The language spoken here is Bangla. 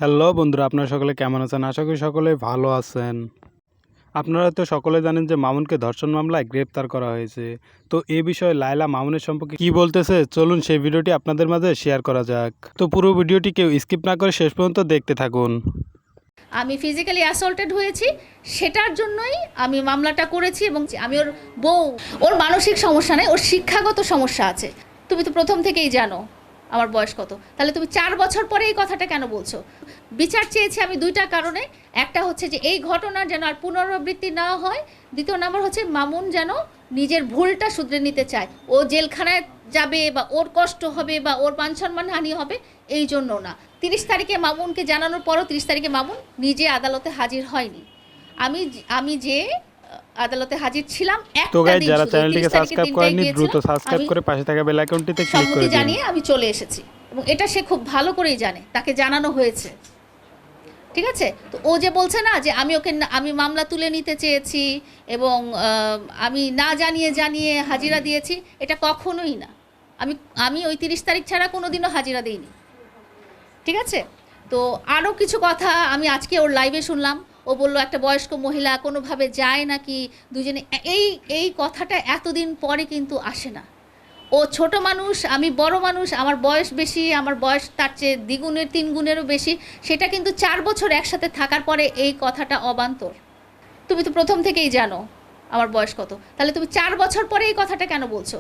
হ্যালো বন্ধুরা, আপনারা সকলে কেমন আছেন? আশা করি সকলেই ভালো আছেন। আপনারা তো সকলে জানেন যে মামুনকে ধর্ষণ মামলায় গ্রেপ্তার করা হয়েছে। তো এ বিষয়ে লায়লা মামুনের সম্পর্কে কি বলতেছে, চলুন সেই ভিডিওটি আপনাদের মাঝে শেয়ার করা যাক। তো পুরো ভিডিওটি কেউ স্কিপ না করে শেষ পর্যন্ত দেখতে থাকুন। আমি ফিজিক্যালি অ্যাসল্টেড হয়েছি, সেটার জন্যই আমি মামলাটা করেছি। এবং আমি ওর বউ, ওর মানসিক সমস্যা নেই, ওর শিক্ষাগত সমস্যা আছে। তুমি তো প্রথম থেকেই জানো আমার বয়স কত, তাহলে তুমি 4 বছর পরে এই কথাটা কেন বলছো? বিচার চেয়েছি আমি দুইটা কারণে। একটা হচ্ছে যে এই ঘটনার যেন আর পুনরাবৃত্তি না হয়, দ্বিতীয় নাম্বার হচ্ছে মামুন যেন নিজের ভুলটা শুধরে নিতে চায়। ও জেলখানায় যাবে বা ওর কষ্ট হবে বা ওর মান সম্মান হানি হবে, এই জন্য না। 30 তারিখে মামুনকে জানানোর পরও 30 তারিখে মামুন নিজে আদালতে হাজির হয়নি। আমি যে আদালতে হাজির ছিলাম তো একটা গাইস, দিন যারা শুধু, চ্যানেলটিকে 30 তারিখে সাবস্ক্রাইব দিনটাই করেননি দ্রুত গিয়েছিলাম। সাবস্ক্রাইব আমি করে পাশে থাকা বেল আইকনটিতে ক্লিক করে সম্মতি দিন। জানিয়ে আমি চলে এসেছি এবং এটা সে খুব ভালো করেই জানে, তাকে জানানো হয়েছে। ঠিক আছে, তো ও যে বলছে না যে আমি মামলা তুলে নিতে চেয়েছি এবং আমি না জানিয়ে জানিয়ে হাজিরা দিয়েছি, এটা কখনোই না। আমি আমি ওই 30 তারিখ ছাড়া কোনো দিনও হাজিরা দিইনি। ঠিক আছে, তো আরও কিছু কথা আমি আজকে ওর লাইভে শুনলাম। ও বলল একটা বয়স্ক মহিলা কোনোভাবে যায় নাকি দুজনে। এই এই কথাটা এতদিন পরে কিন্তু আসে না। ও ছোট মানুষ, আমি বড় মানুষ, আমার বয়স বেশি, আমার বয়স তার চেয়ে দ্বিগুণের 3 গুণেরও বেশি। সেটা কিন্তু 4 বছর একসাথে থাকার পরে এই কথাটা অবান্তর। তুমি তো প্রথম থেকেই জানো আমার বয়স কত, তাহলে তুমি 4 বছর পরে এই কথাটা কেন বলছো?